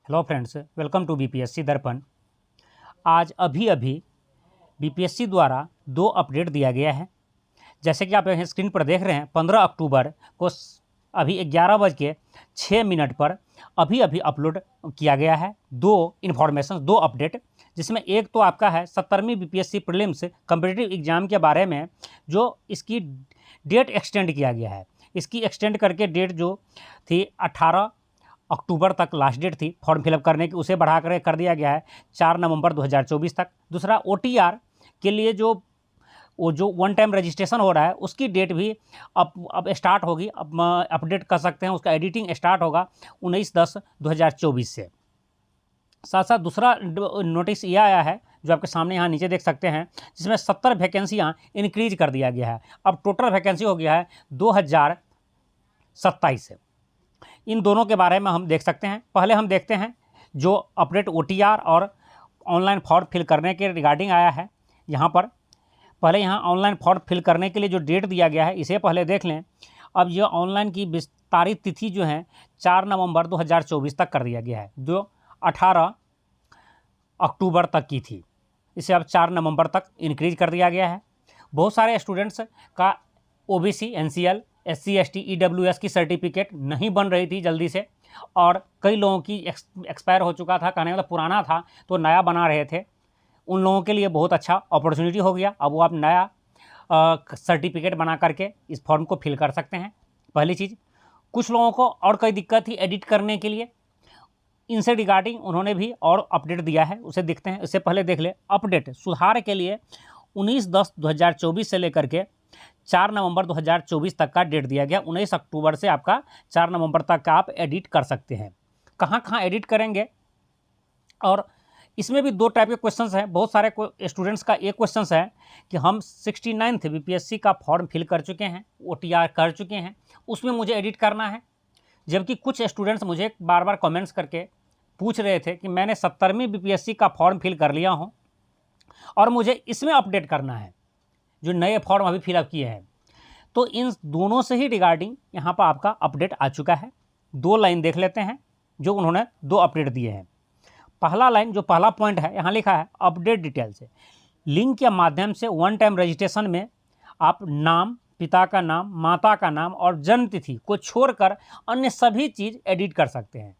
Hello friends, welcome to BPSC Darpan. आज अभी BPSC द्वारा 2 अपडेट दिया गया है। जैसे कि आप यहाँ स्क्रीन पर देख रहे हैं, 15 अक्टूबर को अभी 11:06 पर अभी अपलोड किया गया है 2 इन्फॉर्मेशन, 2 अपडेट, जिसमें एक तो आपका है 70वीं बीपीएससी प्रीलिम्स कॉम्पिटिटिव एग्जाम के बारे में, जो इसकी डेट एक्सटेंड किया गया है। इसकी एक्सटेंड करके डेट जो थी 18 अक्टूबर तक लास्ट डेट थी फॉर्म फिलअप करने की, उसे बढ़ा कर दिया गया है 4 नवंबर 2024 तक। दूसरा, ओटीआर के लिए जो वन टाइम रजिस्ट्रेशन हो रहा है, उसकी डेट भी अब स्टार्ट होगी। अब अपडेट कर सकते हैं, उसका एडिटिंग स्टार्ट होगा 19/10/2024 से। साथ साथ दूसरा नोटिस ये आया है, जो आपके सामने यहाँ नीचे देख सकते हैं, जिसमें 70 वैकेंसियाँ इंक्रीज कर दिया गया है। अब टोटल वैकेंसी हो गया है 2027 से। इन दोनों के बारे में हम देख सकते हैं। पहले हम देखते हैं जो अपडेट ओटीआर और ऑनलाइन फॉर्म फिल करने के रिगार्डिंग आया है। यहाँ पर पहले यहाँ ऑनलाइन फॉर्म फिल करने के लिए जो डेट दिया गया है, इसे पहले देख लें। अब ये ऑनलाइन की विस्तारित तिथि जो है 4 नवंबर 2024 तक कर दिया गया है, जो 18 अक्टूबर तक की थी। इसे अब 4 नवंबर तक इंक्रीज कर दिया गया है। बहुत सारे स्टूडेंट्स का OBC, NCL, SC ST EWS की सर्टिफिकेट नहीं बन रही थी जल्दी से, और कई लोगों की एक्सपायर हो चुका था, कहने मतलब पुराना था तो नया बना रहे थे। उन लोगों के लिए बहुत अच्छा अपॉर्चुनिटी हो गया। अब वो आप नया सर्टिफिकेट बना करके इस फॉर्म को फिल कर सकते हैं। पहली चीज़, कुछ लोगों को और कोई दिक्कत थी एडिट करने के लिए, इनसे रिगार्डिंग उन्होंने भी और अपडेट दिया है, उसे देखते हैं। इससे पहले देख ले अपडेट सुधार के लिए 19/10/2024 से लेकर के 4 नवंबर 2024 तक का डेट दिया गया। 19 अक्टूबर से आपका 4 नवंबर तक का आप एडिट कर सकते हैं। कहाँ कहाँ एडिट करेंगे, और इसमें भी 2 टाइप के क्वेश्चंस हैं। बहुत सारे स्टूडेंट्स का एक क्वेश्चंस है कि हम 69th बीपीएससी का फॉर्म फिल कर चुके हैं, ओटीआर कर चुके हैं, उसमें मुझे एडिट करना है। जबकि कुछ स्टूडेंट्स मुझे बार बार कमेंट्स करके पूछ रहे थे कि मैंने 70वीं बीपीएससी का फॉर्म फिल कर लिया हूँ और मुझे इसमें अपडेट करना है, जो नए फॉर्म अभी फिलअप किए हैं। तो इन दोनों से ही रिगार्डिंग यहाँ पर आपका अपडेट आ चुका है। 2 लाइन देख लेते हैं जो उन्होंने 2 अपडेट दिए हैं। पहला लाइन, जो पहला पॉइंट है, यहाँ लिखा है अपडेट डिटेल से लिंक के माध्यम से वन टाइम रजिस्ट्रेशन में आप नाम, पिता का नाम, माता का नाम और जन्म तिथि को छोड़कर अन्य सभी चीज़ एडिट कर सकते हैं।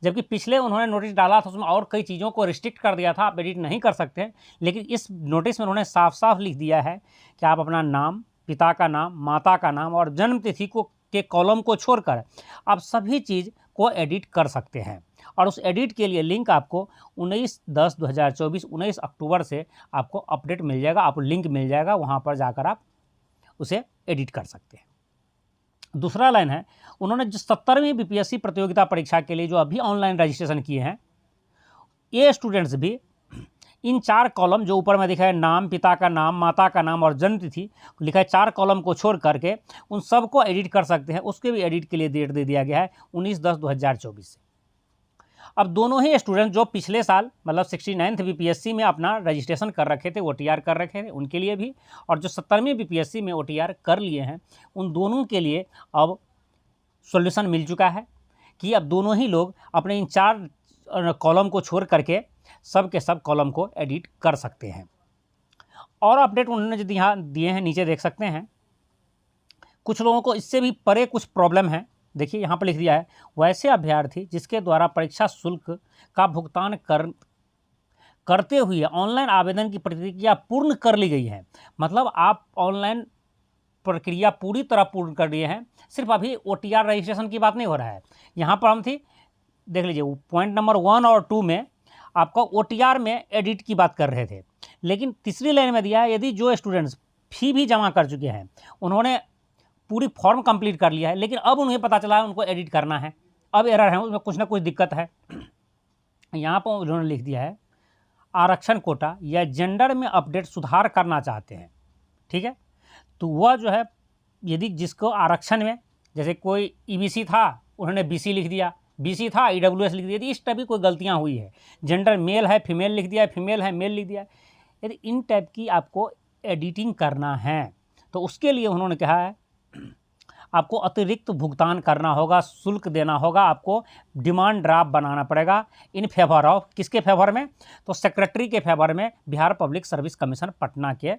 जबकि पिछले उन्होंने नोटिस डाला था, उसमें और कई चीज़ों को रिस्ट्रिक्ट कर दिया था, आप एडिट नहीं कर सकते हैं। लेकिन इस नोटिस में उन्होंने साफ साफ लिख दिया है कि आप अपना नाम, पिता का नाम, माता का नाम और जन्म तिथि को के कॉलम को छोड़कर आप सभी चीज़ को एडिट कर सकते हैं। और उस एडिट के लिए लिंक आपको 19/10/2024 19 अक्टूबर से आपको अपडेट मिल जाएगा, आपको लिंक मिल जाएगा, वहाँ पर जाकर आप उसे एडिट कर सकते हैं। दूसरा लाइन है, उन्होंने जो 70वीं बीपीएससी प्रतियोगिता परीक्षा के लिए जो अभी ऑनलाइन रजिस्ट्रेशन किए हैं, ये स्टूडेंट्स भी इन 4 कॉलम जो ऊपर में दिखा है, नाम, पिता का नाम, माता का नाम और जन्म तिथि लिखा है, 4 कॉलम को छोड़ करके उन सब को एडिट कर सकते हैं। उसके भी एडिट के लिए डेट दे दिया गया है 19/10/2024 से। अब दोनों ही स्टूडेंट जो पिछले साल मतलब 69th बीपीएससी में अपना रजिस्ट्रेशन कर रखे थे, ओटीआर कर रखे थे, उनके लिए भी, और जो 70वीं बीपीएससी में ओटीआर कर लिए हैं, उन दोनों के लिए अब सॉल्यूशन मिल चुका है कि अब दोनों ही लोग अपने इन 4 कॉलम को छोड़ करके सब के सब कॉलम को एडिट कर सकते हैं। और अपडेट उन्होंने जो यहाँ दिए हैं, नीचे देख सकते हैं। कुछ लोगों को इससे भी परे कुछ प्रॉब्लम है। देखिए यहाँ पर लिख दिया है, वैसे अभ्यर्थी जिसके द्वारा परीक्षा शुल्क का भुगतान करते हुए ऑनलाइन आवेदन की प्रक्रिया पूर्ण कर ली गई है। मतलब आप ऑनलाइन प्रक्रिया पूरी तरह पूर्ण कर लिए हैं, सिर्फ अभी ओटीआर रजिस्ट्रेशन की बात नहीं हो रहा है। यहाँ पर हम थी, देख लीजिए, पॉइंट नंबर 1 और 2 में आपका ओटीआर में एडिट की बात कर रहे थे, लेकिन तीसरी लाइन में दिया है, यदि जो स्टूडेंट्स फी भी जमा कर चुके हैं, उन्होंने पूरी फॉर्म कंप्लीट कर लिया है, लेकिन अब उन्हें पता चला है उनको एडिट करना है, अब एरर है, उसमें कुछ ना कुछ दिक्कत है। यहाँ पर उन्होंने लिख दिया है, आरक्षण कोटा या जेंडर में अपडेट सुधार करना चाहते हैं, ठीक है। तो वह जो है, यदि जिसको आरक्षण में, जैसे कोई ईबीसी था, उन्होंने बीसी लिख दिया, बीसी था ईडब्ल्यूएस लिख दिया, इस टाइप की कोई गलतियाँ हुई है, जेंडर मेल है फीमेल लिख दिया, फीमेल है मेल लिख दिया, यदि इन टाइप की आपको एडिटिंग करना है तो उसके लिए उन्होंने कहा है आपको अतिरिक्त भुगतान करना होगा, शुल्क देना होगा, आपको डिमांड ड्राफ्ट बनाना पड़ेगा इन फेवर ऑफ, किसके फेवर में? तो सेक्रेटरी के फेवर में, Bihar public service commission Patna के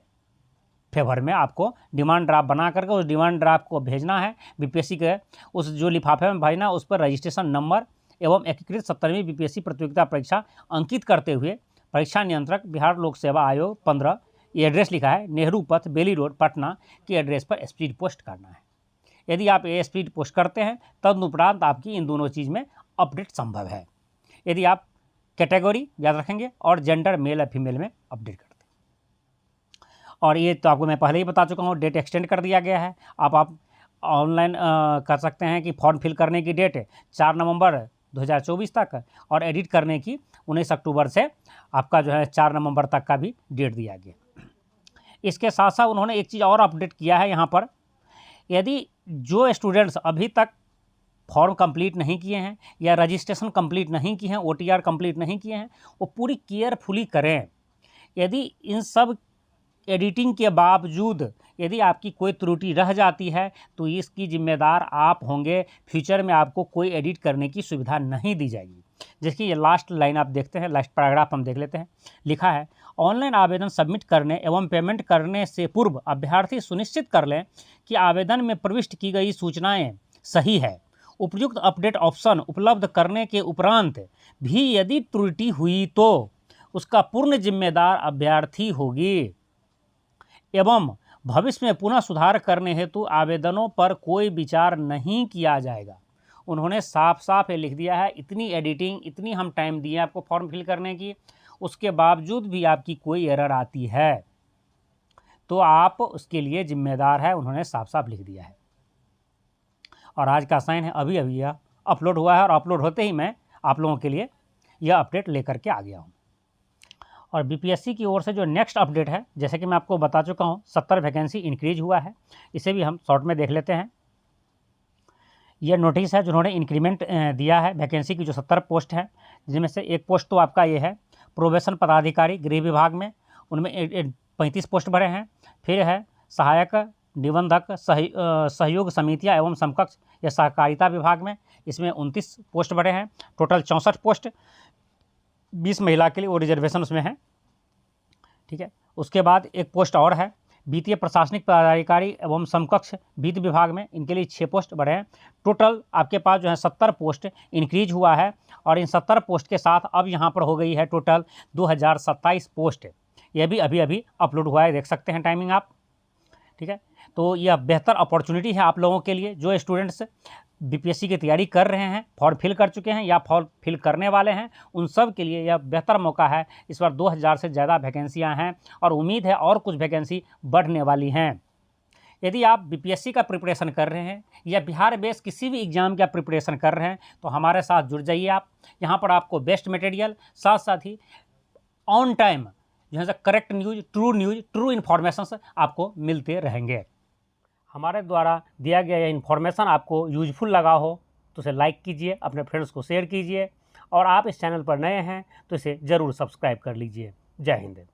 फेवर में आपको डिमांड ड्राफ्ट बना करके उस डिमांड ड्राफ्ट को भेजना है बीपीएससी के उस जो लिफाफे में भेजना, उस पर रजिस्ट्रेशन नंबर एवं एकीकृत 17वीं बीपीएससी प्रतियोगिता परीक्षा अंकित करते हुए परीक्षा नियंत्रक बिहार लोक सेवा आयोग 15, ये एड्रेस लिखा है नेहरू पथ बेली रोड पटना के एड्रेस पर स्पीड पोस्ट करना है। यदि आप ये स्पीड पोस्ट करते हैं तदनुपरांत आपकी इन दोनों चीज़ में अपडेट संभव है। यदि आप कैटेगरी याद रखेंगे और जेंडर मेल या फीमेल में अपडेट करते हैं। और ये तो आपको मैं पहले ही बता चुका हूँ, डेट एक्सटेंड कर दिया गया है। आप ऑनलाइन कर सकते हैं कि फॉर्म फिल करने की डेट 4 नवंबर 2024 तक और एडिट करने की 19 अक्टूबर से आपका जो है 4 नवंबर तक का भी डेट दिया गया। इसके साथ साथ उन्होंने एक चीज़ और अपडेट किया है यहाँ पर, यदि जो स्टूडेंट्स अभी तक फॉर्म कंप्लीट नहीं किए हैं या रजिस्ट्रेशन कंप्लीट नहीं किए हैं, ओटीआर कंप्लीट नहीं किए हैं, वो पूरी केयरफुली करें। यदि इन सब एडिटिंग के बावजूद यदि आपकी कोई त्रुटि रह जाती है तो इसकी जिम्मेदार आप होंगे। फ्यूचर में आपको कोई एडिट करने की सुविधा नहीं दी जाएगी। जैसे ये लास्ट लाइन आप देखते हैं, लास्ट पैराग्राफ हम देख लेते हैं। लिखा है, ऑनलाइन आवेदन सबमिट करने एवं पेमेंट करने से पूर्व अभ्यर्थी सुनिश्चित कर लें कि आवेदन में प्रविष्ट की गई सूचनाएं सही है। उपयुक्त अपडेट ऑप्शन उपलब्ध करने के उपरांत भी यदि त्रुटि हुई तो उसका पूर्ण जिम्मेदार अभ्यर्थी होगी एवं भविष्य में पुनः सुधार करने हेतु आवेदनों पर कोई विचार नहीं किया जाएगा। उन्होंने साफ साफ ये लिख दिया है, इतनी एडिटिंग, इतनी हम टाइम दिए आपको फॉर्म फिल करने की, उसके बावजूद भी आपकी कोई एरर आती है तो आप उसके लिए जिम्मेदार है। उन्होंने साफ साफ लिख दिया है। और आज का साइन है, अभी अभी यह अपलोड हुआ है और अपलोड होते ही मैं आप लोगों के लिए यह अपडेट लेकर के आ गया हूँ। और बीपीएससी की ओर से जो नेक्स्ट अपडेट है, जैसे कि मैं आपको बता चुका हूँ, 70 वैकेंसी इंक्रीज हुआ है। इसे भी हम शॉर्ट में देख लेते हैं। यह नोटिस है जिन्होंने इंक्रीमेंट दिया है वैकेंसी की, जो 70 पोस्ट है, जिनमें से एक पोस्ट तो आपका ये है प्रोबेशन पदाधिकारी गृह विभाग में, उनमें 35 पोस्ट भरे हैं। फिर है सहायक निबंधक सहयोग समितियाँ एवं समकक्ष या सहकारिता विभाग में, इसमें 29 पोस्ट भरे हैं। टोटल 64 पोस्ट, 20 महिला के लिए वो रिजर्वेशन उसमें है। ठीक है। उसके बाद एक पोस्ट और है वित्तीय प्रशासनिक पदाधिकारी एवं समकक्ष वित्त विभाग में, इनके लिए 6 पोस्ट बढ़े हैं। टोटल आपके पास जो है 70 पोस्ट इंक्रीज हुआ है। और इन 70 पोस्ट के साथ अब यहाँ पर हो गई है टोटल 2027 पोस्ट। यह भी अभी अभी अपलोड हुआ है, देख सकते हैं टाइमिंग आप। ठीक है। तो यह बेहतर अपॉर्चुनिटी है आप लोगों के लिए जो स्टूडेंट्स बीपीएससी की तैयारी कर रहे हैं, फॉर्म फिल कर चुके हैं या फॉर्म फिल करने वाले हैं, उन सब के लिए यह बेहतर मौका है। इस बार 2000 से ज़्यादा वैकेंसियां हैं और उम्मीद है और कुछ वैकेंसी बढ़ने वाली हैं। यदि आप बीपीएससी का प्रिपरेशन कर रहे हैं या बिहार बेस किसी भी एग्ज़ाम का प्रिपरेशन कर रहे हैं तो हमारे साथ जुड़ जाइए आप। यहाँ पर आपको बेस्ट मटेरियल, साथ साथ ही ऑन टाइम जो है करेक्ट न्यूज़, ट्रू इन्फॉर्मेशन आपको मिलते रहेंगे। हमारे द्वारा दिया गया यह इन्फॉर्मेशन आपको यूजफुल लगा हो तो उसे लाइक कीजिए, अपने फ्रेंड्स को शेयर कीजिए, और आप इस चैनल पर नए हैं तो इसे ज़रूर सब्सक्राइब कर लीजिए। जय हिंद।